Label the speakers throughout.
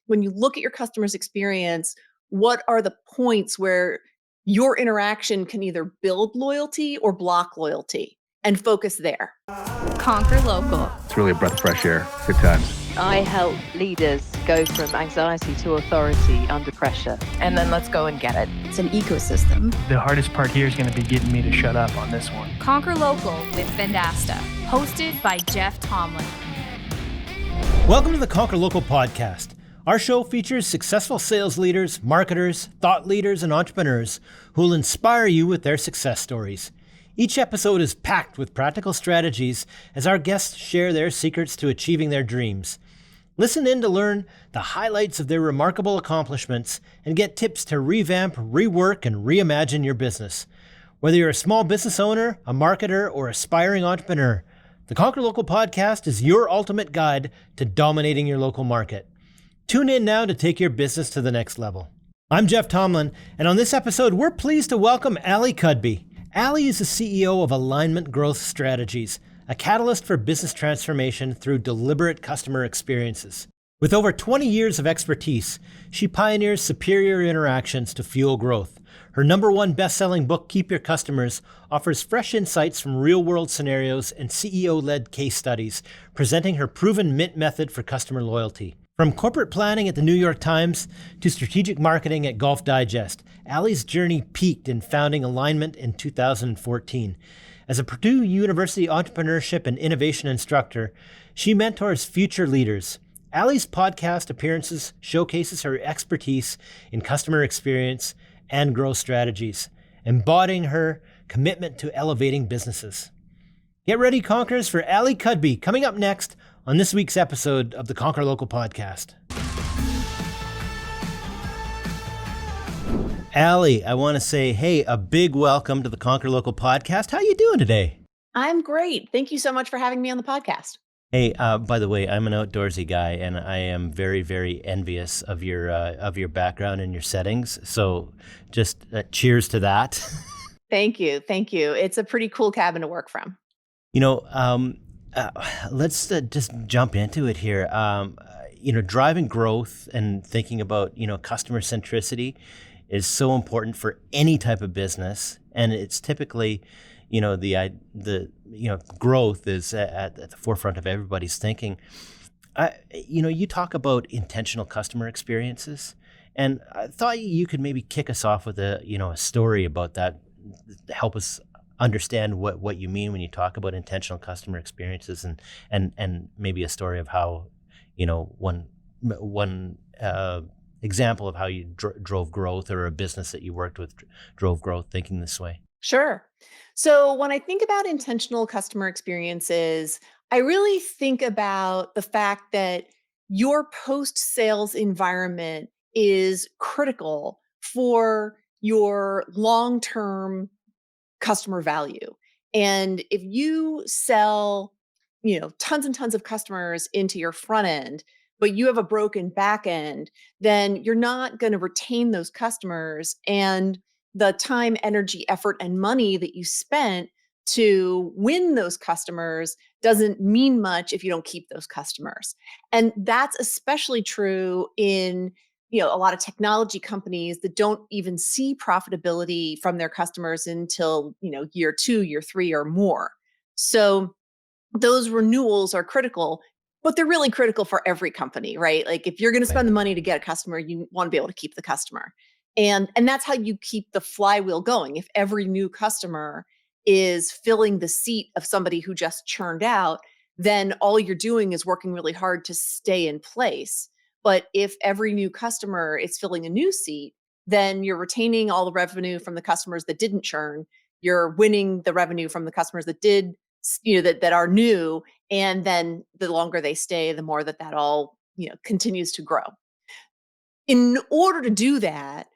Speaker 1: when you look at your customer's experience, what are the points where your interaction can either build loyalty or block loyalty, and focus there.
Speaker 2: Conquer local.
Speaker 3: It's really a breath of fresh air. Good times.
Speaker 4: I help leaders go from anxiety to authority under pressure.
Speaker 2: And then let's go and get it.
Speaker 5: It's an ecosystem.
Speaker 6: The hardest part here is going to be getting me to shut up on this one.
Speaker 2: Conquer Local with Vendasta, hosted by Jeff Tomlin.
Speaker 7: Welcome to the Conquer Local podcast. Our show features successful sales leaders, marketers, thought leaders, and entrepreneurs who will inspire you with their success stories. Each episode is packed with practical strategies as our guests share their secrets to achieving their dreams. Listen in to learn the highlights of their remarkable accomplishments and get tips to revamp, rework, and reimagine your business. Whether you're a small business owner, a marketer, or aspiring entrepreneur, the Conquer Local podcast is your ultimate guide to dominating your local market. Tune in now to take your business to the next level. I'm Jeff Tomlin, and on this episode, we're pleased to welcome Ali Cudby. Ali is the CEO of Alignmint Growth Strategies, a catalyst for business transformation through deliberate customer experiences. With over 20 years of expertise, she pioneers superior interactions to fuel growth. Her #1 best-selling book, Keep Your Customers, offers fresh insights from real-world scenarios and CEO-led case studies, presenting her proven Mint method for customer loyalty. From corporate planning at the New York Times to strategic marketing at Golf Digest, Ali's journey peaked in founding Alignmint in 2014. As a Purdue University entrepreneurship and innovation instructor, she mentors future leaders. Ali's podcast appearances showcases her expertise in customer experience and growth strategies, embodying her commitment to elevating businesses. Get ready, Conquerors, for Ali Cudby coming up next on this week's episode of the Conquer Local podcast. Ali, I want to say, hey, a big welcome to the Conquer Local podcast. How are you doing today?
Speaker 1: I'm great. Thank you so much for having me on the podcast.
Speaker 7: Hey, by the way, I'm an outdoorsy guy, and I am very, very envious of your background and your settings. So just cheers to that.
Speaker 1: Thank you. Thank you. It's a pretty cool cabin to work from.
Speaker 7: You know, let's just jump into it here. Driving growth and thinking about, customer centricity is so important for any type of business. And it's typically, growth is at the forefront of everybody's thinking. You talk about intentional customer experiences, and I thought you could maybe kick us off with a story about that to help us understand what you mean when you talk about intentional customer experiences, and maybe a story of how, one example of how you drove growth, or a business that you worked with drove growth thinking this way.
Speaker 1: Sure. So when I think about intentional customer experiences, I really think about the fact that your post-sales environment is critical for your long-term customer value. And if you sell, tons and tons of customers into your front end, but you have a broken back end, then you're not going to retain those customers. And the time, energy, effort, and money that you spent to win those customers doesn't mean much if you don't keep those customers. And that's especially true in a lot of technology companies that don't even see profitability from their customers until, year 2, year 3 or more. So those renewals are critical, but they're really critical for every company, right? Like if you're going to spend the money to get a customer, you want to be able to keep the customer. And that's how you keep the flywheel going. If every new customer is filling the seat of somebody who just churned out, then all you're doing is working really hard to stay in place. But if every new customer is filling a new seat, then you're retaining all the revenue from the customers that didn't churn. You're winning the revenue from the customers that did, that are new. And then the longer they stay, the more that all, continues to grow. In order to do that,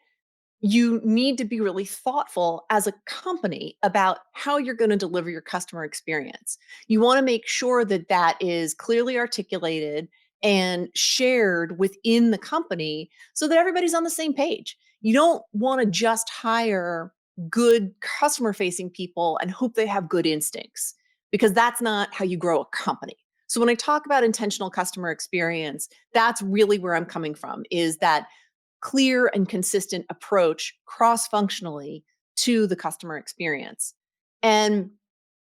Speaker 1: you need to be really thoughtful as a company about how you're going to deliver your customer experience. You want to make sure that that is clearly articulated and shared within the company so that everybody's on the same page. You don't want to just hire good customer facing people and hope they have good instincts, because that's not how you grow a company. So when I talk about intentional customer experience, that's really where I'm coming from, is that clear and consistent approach cross-functionally to the customer experience. And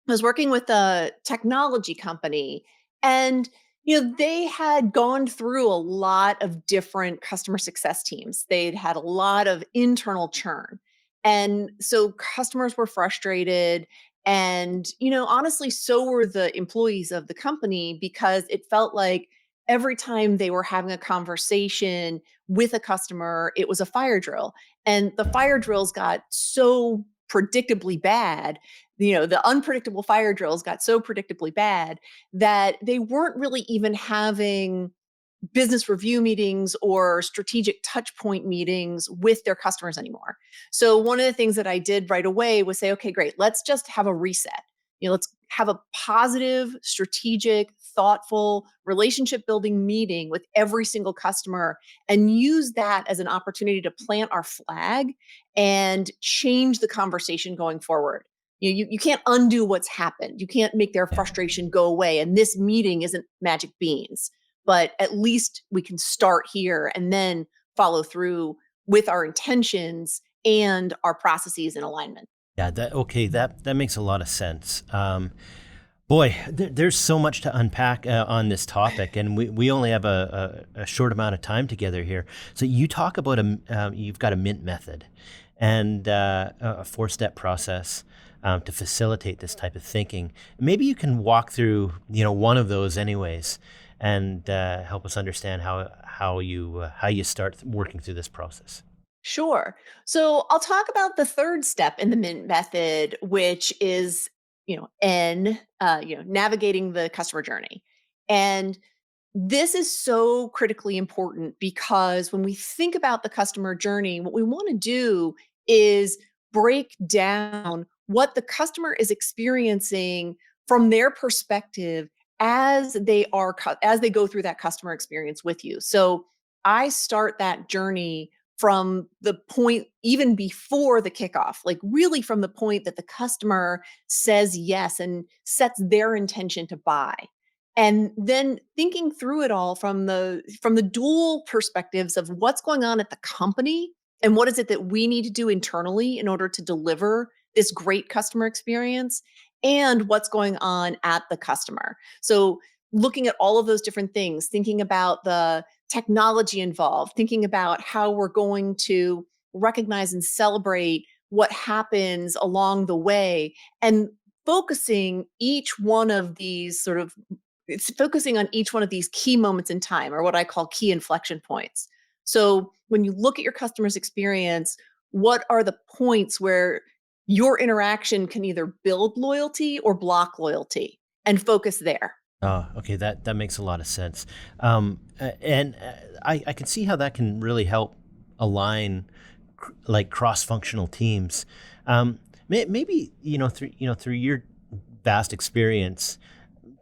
Speaker 1: I was working with a technology company, and they had gone through a lot of different customer success teams. They'd had a lot of internal churn. And so customers were frustrated, and honestly, so were the employees of the company, because it felt like every time they were having a conversation with a customer, it was a fire drill. And the fire drills got so predictably bad, the unpredictable fire drills got so predictably bad that they weren't really even having business review meetings or strategic touch point meetings with their customers anymore. So one of the things that I did right away was say, okay, great, let's just have a reset. Let's have a positive, strategic, thoughtful, relationship building meeting with every single customer, and use that as an opportunity to plant our flag and change the conversation going forward. You can't undo what's happened. You can't make their frustration go away. And this meeting isn't magic beans, but at least we can start here and then follow through with our intentions and our processes in alignment.
Speaker 7: Yeah, that makes a lot of sense. Boy, there's so much to unpack on this topic, and we only have a short amount of time together here. So you talk about you've got a Mint method and a 4-step process to facilitate this type of thinking. Maybe you can walk through one of those anyways, and help us understand how you start working through this process.
Speaker 1: Sure. So I'll talk about the third step in the Mint method, which is, navigating the customer journey. And this is so critically important, because when we think about the customer journey, what we want to do is break down what the customer is experiencing from their perspective as they go through that customer experience with you. So I start that journey from the point even before the kickoff, like really from the point that the customer says yes and sets their intention to buy. And then thinking through it all from the dual perspectives of what's going on at the company and what is it that we need to do internally in order to deliver this great customer experience, and what's going on at the customer. So looking at all of those different things, thinking about the technology involved, thinking about how we're going to recognize and celebrate what happens along the way, and focusing each one of these sort of it's focusing on each one of these key moments in time, or what I call key inflection points. So when you look at your customer's experience, what are the points where your interaction can either build loyalty or block loyalty, and focus there?
Speaker 7: Oh, okay, that makes a lot of sense, and I can see how that can really help align like cross-functional teams. Maybe through your vast experience,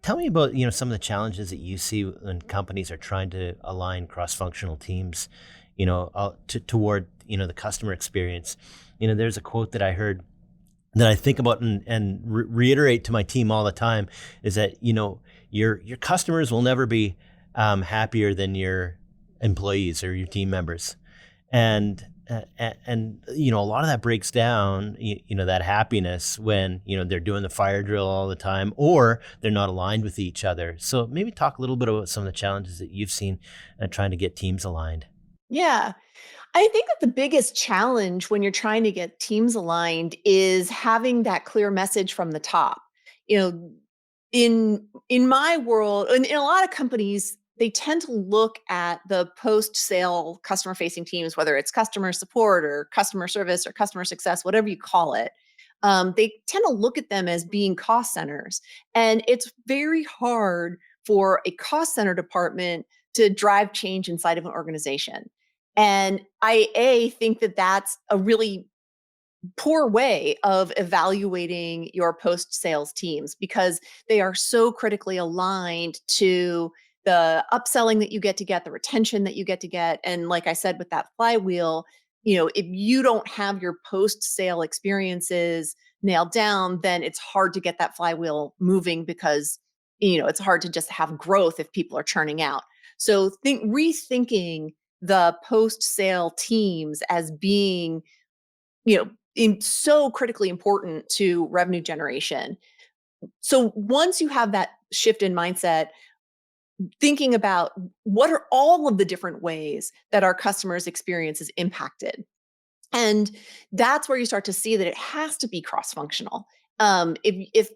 Speaker 7: tell me about some of the challenges that you see when companies are trying to align cross-functional teams, toward the customer experience. There's a quote that I heard that I think about and reiterate to my team all the time, is that your customers will never be happier than your employees or your team members, and a lot of that breaks down that happiness when they're doing the fire drill all the time, or they're not aligned with each other. So maybe talk a little bit about some of the challenges that you've seen trying to get teams aligned.
Speaker 1: Yeah. I think that the biggest challenge when you're trying to get teams aligned is having that clear message from the top. You know, in my world, and in a lot of companies, they tend to look at the post-sale customer-facing teams, whether it's customer support or customer service or customer success, whatever you call it. They tend to look at them as being cost centers, and it's very hard for a cost center department to drive change inside of an organization. And I think that that's a really poor way of evaluating your post sales teams, because they are so critically aligned to the upselling that you get, the retention that you get. And like I said, with that flywheel, if you don't have your post sale experiences nailed down, then it's hard to get that flywheel moving, because it's hard to just have growth if people are churning out. So rethinking the post-sale teams as being, so critically important to revenue generation. So once you have that shift in mindset, thinking about what are all of the different ways that our customers' experience is impacted. And that's where you start to see that it has to be cross-functional. If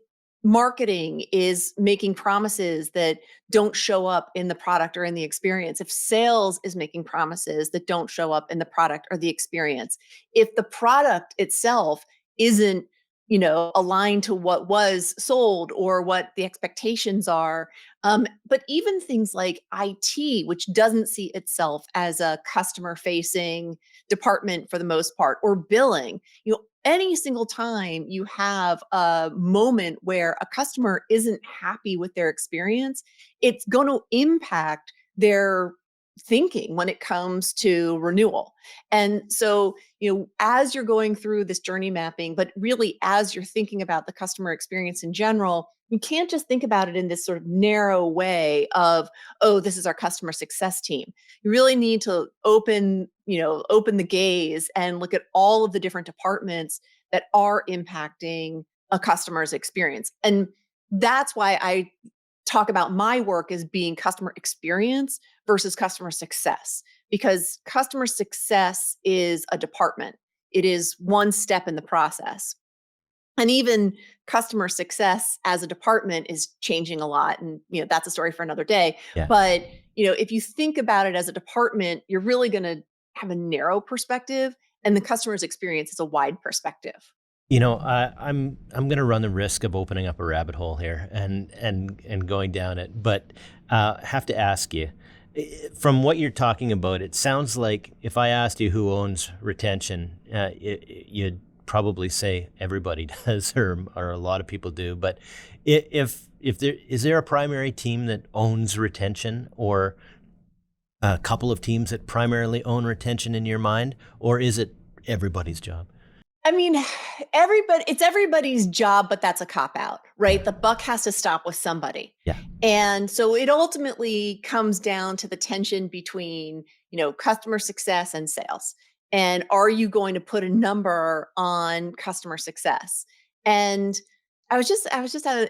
Speaker 1: marketing is making promises that don't show up in the product or in the experience, if sales is making promises that don't show up in the product or the experience, if the product itself isn't, aligned to what was sold or what the expectations are. But even things like IT, which doesn't see itself as a customer facing department for the most part, or billing, any single time you have a moment where a customer isn't happy with their experience, it's going to impact their thinking when it comes to renewal. And so, as you're going through this journey mapping, but really as you're thinking about the customer experience in general, you can't just think about it in this sort of narrow way of, oh, this is our customer success team. You really need to open the gaze and look at all of the different departments that are impacting a customer's experience. And that's why I talk about my work as being customer experience versus customer success, because customer success is a department. It is one step in the process. And even customer success as a department is changing a lot. And, that's a story for another day.
Speaker 7: Yeah.
Speaker 1: But, if you think about it as a department, you're really going to have a narrow perspective, and the customer's experience is a wide perspective.
Speaker 7: I'm going to run the risk of opening up a rabbit hole here and going down it, but have to ask you, from what you're talking about, it sounds like if I asked you who owns retention, you'd probably say everybody does, or a lot of people do. But if there is there a primary team that owns retention, or a couple of teams that primarily own retention in your mind, or is it everybody's job?
Speaker 1: I mean, it's everybody's job, but that's a cop out, right? The buck has to stop with somebody.
Speaker 7: Yeah.
Speaker 1: And so it ultimately comes down to the tension between, customer success and sales. And are you going to put a number on customer success? And I was just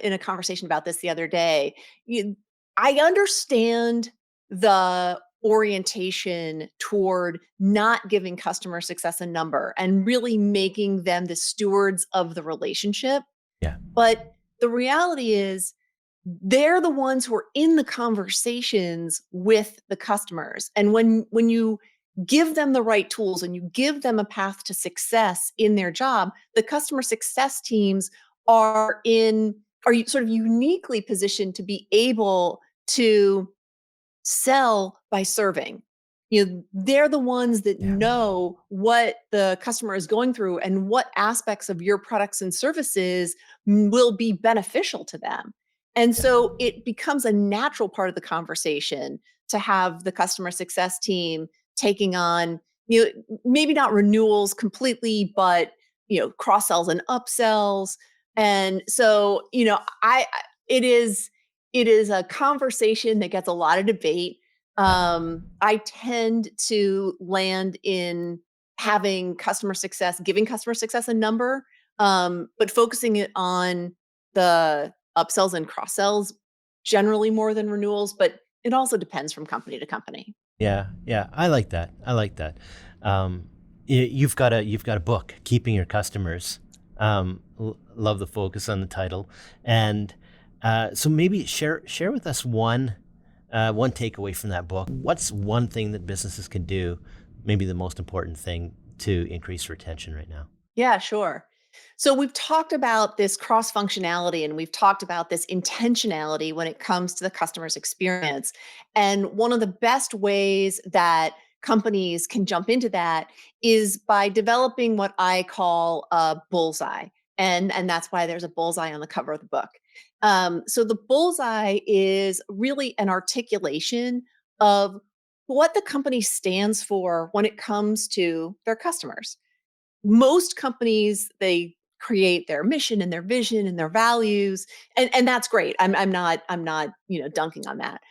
Speaker 1: in a conversation about this the other day. I understand the orientation toward not giving customer success a number and really making them the stewards of the relationship.
Speaker 7: Yeah.
Speaker 1: But the reality is they're the ones who are in the conversations with the customers. And when you give them the right tools and you give them a path to success in their job, the customer success teams are sort of uniquely positioned to be able to sell by serving. They're the ones that
Speaker 7: Yeah.
Speaker 1: know what the customer is going through and what aspects of your products and services will be beneficial to them. And
Speaker 7: Yeah.
Speaker 1: so it becomes a natural part of the conversation to have the customer success team taking on, maybe not renewals completely, but cross sells and upsells. And so, it is a conversation that gets a lot of debate. I tend to land in having customer success, giving customer success a number, but focusing it on the upsells and cross sells generally more than renewals. But it also depends from company to company.
Speaker 7: Yeah, yeah, I like that. I like that. You've got a book, Keeping Your Customers. Love the focus on the title, and so maybe share with us one takeaway from that book. What's one thing that businesses can do, maybe the most important thing to increase retention right now?
Speaker 1: Yeah, sure. So we've talked about this cross functionality and we've talked about this intentionality when it comes to the customer's experience. And one of the best ways that companies can jump into that is by developing what I call a bullseye. And that's why there's a bullseye on the cover of the book. So the bullseye is really an articulation of what the company stands for when it comes to their customers. Most companies, they create their mission and their vision and their values. And that's great. I'm not, dunking on that.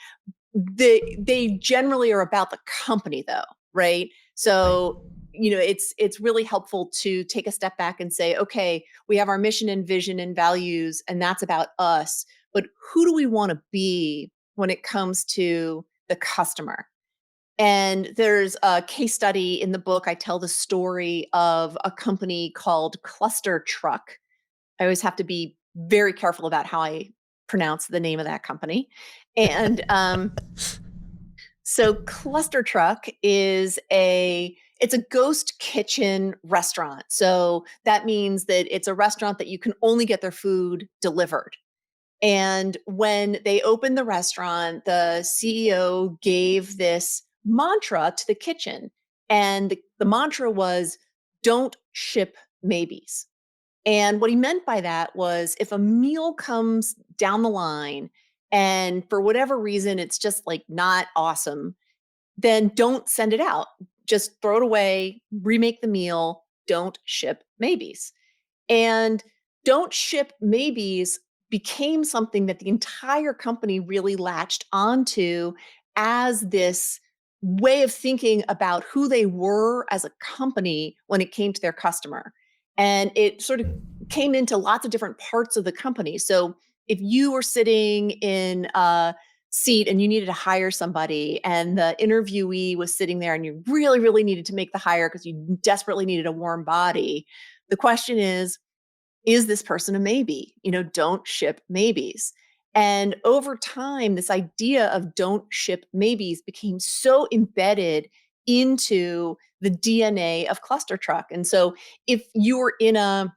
Speaker 1: They generally are about the company though, right?
Speaker 7: Right.
Speaker 1: So, it's really helpful to take a step back and say, okay, we have our mission and vision and values, and that's about us. But who do we want to be when it comes to the customer? And there's a case study in the book. I tell the story of a company called Cluster Truck. I always have to be very careful about how I pronounce the name of that company. And so Cluster Truck it's a ghost kitchen restaurant. So that means that it's a restaurant that you can only get their food delivered. And when they opened the restaurant, the CEO gave this mantra to the kitchen. And the mantra was, don't ship maybes. And what he meant by that was if a meal comes down the line and for whatever reason it's just like not awesome, then don't send it out. Just throw it away, remake the meal, don't ship maybes. And don't ship maybes became something that the entire company really latched onto as this way of thinking about who they were as a company when it came to their customer. And it sort of came into lots of different parts of the company. So if you were sitting in a seat and you needed to hire somebody and the interviewee was sitting there and you really, really needed to make the hire because you desperately needed a warm body, the question is this person a maybe? Don't ship maybes. And over time, this idea of don't ship maybes became so embedded into the DNA of Cluster Truck. And so if you were in a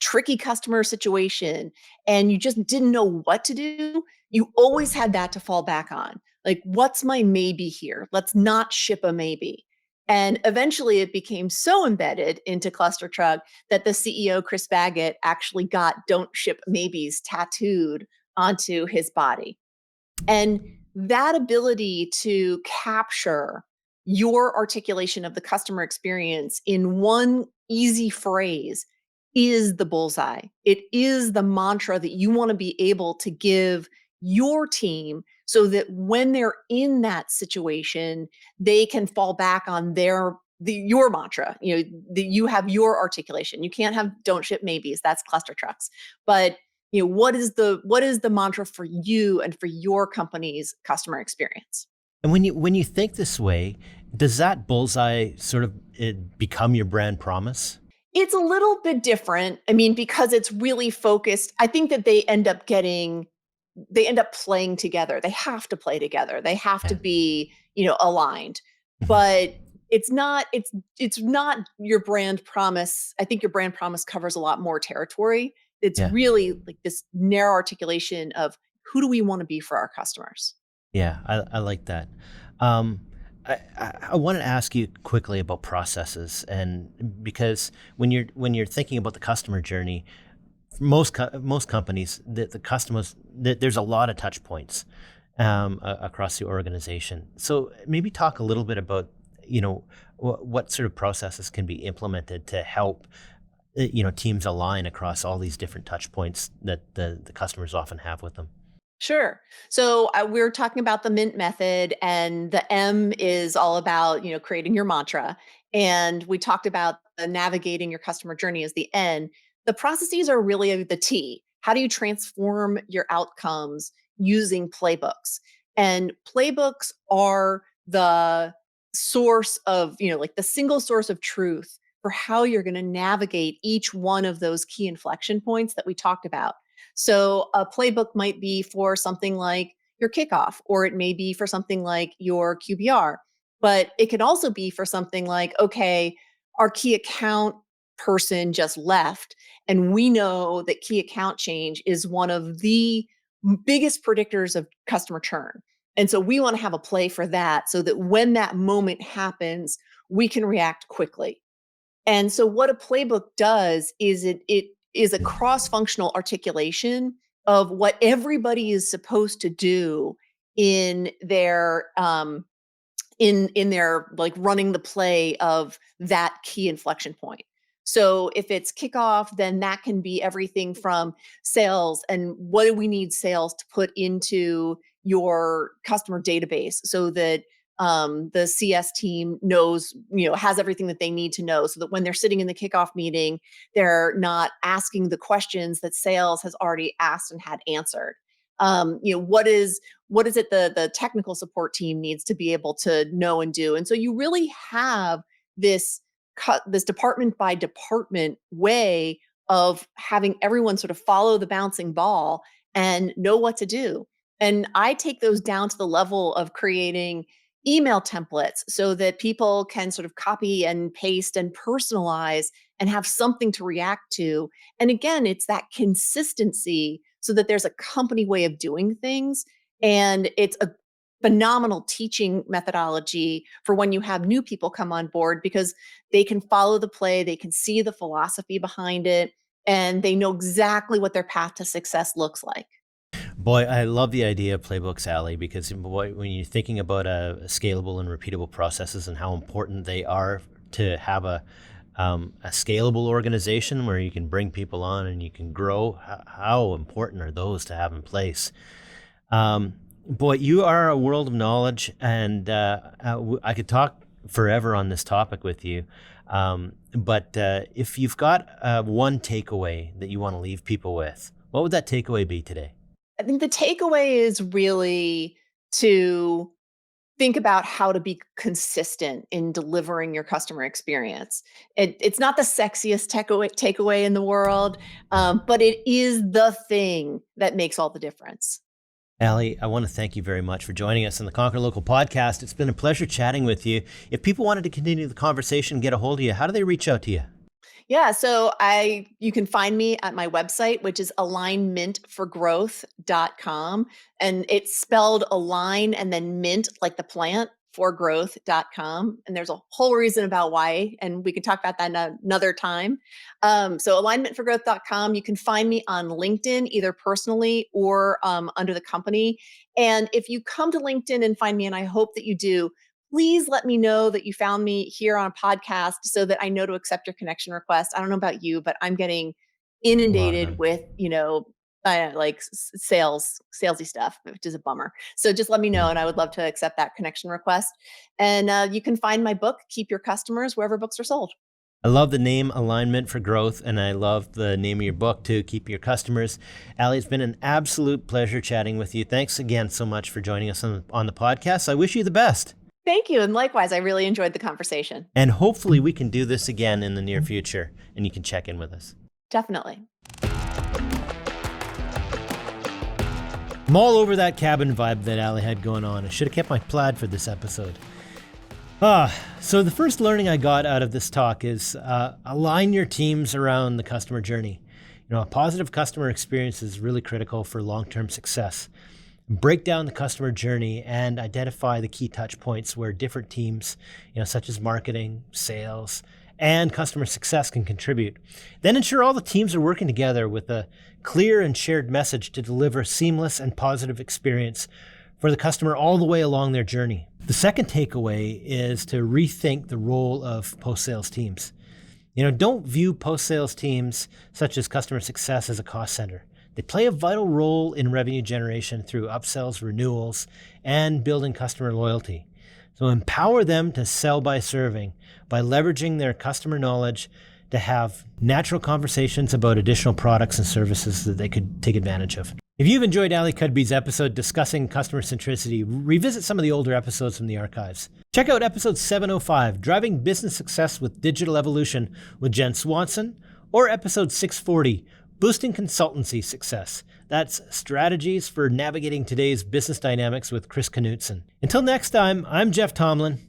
Speaker 1: tricky customer situation and you just didn't know what to do, you always had that to fall back on. Like, what's my maybe here? Let's not ship a maybe. And eventually it became so embedded into Cluster Truck that the CEO, Chris Baggett, actually got don't ship maybes tattooed onto his body. And that ability to capture your articulation of the customer experience in one easy phrase is the bullseye. It is the mantra that you want to be able to give your team so that when they're in that situation, they can fall back on your mantra. That you have your articulation. You can't have don't ship maybes. That's Cluster Trucks. But what is the mantra for you and for your company's customer experience?
Speaker 7: And when you think this way, does that bullseye sort of become your brand promise?
Speaker 1: It's a little bit different. I mean, because it's really focused. I think that they end up playing together. They have to play together. They have to
Speaker 7: Yeah.
Speaker 1: be, aligned.
Speaker 7: Mhm.
Speaker 1: But it's not your brand promise. I think your brand promise covers a lot more territory. It's
Speaker 7: Yeah.
Speaker 1: really like this narrow articulation of who do we want to be for our customers?
Speaker 7: Yeah, I like that. Um, I want to ask you quickly about processes, and because when you're thinking about the customer journey, most companies, the customers, there's a lot of touch points across the organization. So maybe talk a little bit about what sort of processes can be implemented to help teams align across all these different touch points that the customers often have with them.
Speaker 1: Sure. So we're talking about the Mint method, and the M is all about creating your mantra. And we talked about the navigating your customer journey as the N. The processes are really the T. How do you transform your outcomes using playbooks? And playbooks are the source of like the single source of truth for how you're going to navigate each one of those key inflection points that we talked about. So a playbook might be for something like your kickoff, or it may be for something like your QBR, but it could also be for something like, okay, our key account person just left, and we know that key account change is one of the biggest predictors of customer churn. And so we want to have a play for that so that when that moment happens, we can react quickly. And so what a playbook does is it is a cross-functional articulation of what everybody is supposed to do in their like running the play of that key inflection point. So if it's kickoff, then that can be everything from sales and what do we need sales to put into your customer database so that the CS team knows, has everything that they need to know so that when they're sitting in the kickoff meeting, they're not asking the questions that sales has already asked and had answered. What is it the technical support team needs to be able to know and do? And so you really have this this department by department way of having everyone sort of follow the bouncing ball and know what to do. And I take those down to the level of creating email templates so that people can sort of copy and paste and personalize and have something to react to. And again, it's that consistency so that there's a company way of doing things. And it's a phenomenal teaching methodology for when you have new people come on board because they can follow the play, they can see the philosophy behind it, and they know exactly what their path to success looks like.
Speaker 7: Boy, I love the idea of playbooks, Ali, because when you're thinking about scalable and repeatable processes and how important they are to have a scalable organization where you can bring people on and you can grow, how important are those to have in place? Boy, you are a world of knowledge, and I could talk forever on this topic with you. But if you've got one takeaway that you want to leave people with, what would that takeaway be today?
Speaker 1: I think the takeaway is really to think about how to be consistent in delivering your customer experience. It's not the sexiest takeaway in the world, but it is the thing that makes all the difference.
Speaker 7: Ali, I want to thank you very much for joining us on the Conquer Local podcast. It's been a pleasure chatting with you. If people wanted to continue the conversation, get a hold of you, how do they reach out to you?
Speaker 1: Yeah, so you can find me at my website, which is alignmintforgrowth.com. And it's spelled align and then mint, like the plant, forgrowth.com. And there's a whole reason about why, and we can talk about that another time. So alignmentforgrowth.com. You can find me on LinkedIn, either personally or under the company. And if you come to LinkedIn and find me, and I hope that you do, please let me know that you found me here on a podcast so that I know to accept your connection request. I don't know about you, but I'm getting inundated with, like salesy stuff, which is a bummer. So just let me know and I would love to accept that connection request. And you can find my book, Keep Your Customers, wherever books are sold.
Speaker 7: I love the name Alignment for Growth, and I love the name of your book too, Keep Your Customers. Ali, it's been an absolute pleasure chatting with you. Thanks again so much for joining us on the podcast. I wish you the best.
Speaker 1: Thank you. And likewise, I really enjoyed the conversation.
Speaker 7: And hopefully we can do this again in the near future and you can check in with us.
Speaker 1: Definitely.
Speaker 7: I'm all over that cabin vibe that Ali had going on. I should have kept my plaid for this episode. So the first learning I got out of this talk is align your teams around the customer journey. A positive customer experience is really critical for long-term success. Break down the customer journey and identify the key touch points where different teams, such as marketing, sales, and customer success can contribute. Then ensure all the teams are working together with a clear and shared message to deliver a seamless and positive experience for the customer all the way along their journey. The second takeaway is to rethink the role of post-sales teams. Don't view post-sales teams such as customer success as a cost center. They play a vital role in revenue generation through upsells, renewals, and building customer loyalty. So empower them to sell by serving, by leveraging their customer knowledge to have natural conversations about additional products and services that they could take advantage of. If you've enjoyed Ali Cudby's episode discussing customer centricity, revisit some of the older episodes from the archives. Check out episode 705, Driving Business Success with Digital Evolution with Jen Swanson, or episode 640, Boosting Consultancy Success. That's strategies for navigating today's business dynamics with Chris Knutson. Until next time, I'm Jeff Tomlin.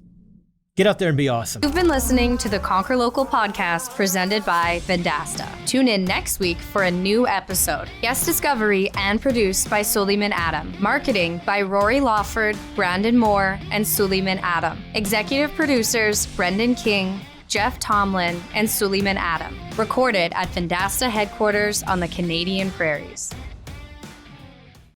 Speaker 7: Get out there and be awesome.
Speaker 2: You've been listening to the Conquer Local podcast presented by Vendasta. Tune in next week for a new episode. Guest discovery and produced by Suleiman Adam. Marketing by Rory Lawford, Brandon Moore, and Suleiman Adam. Executive producers Brendan King, Jeff Tomlin, and Suleiman Adam. Recorded at Vendasta headquarters on the Canadian Prairies.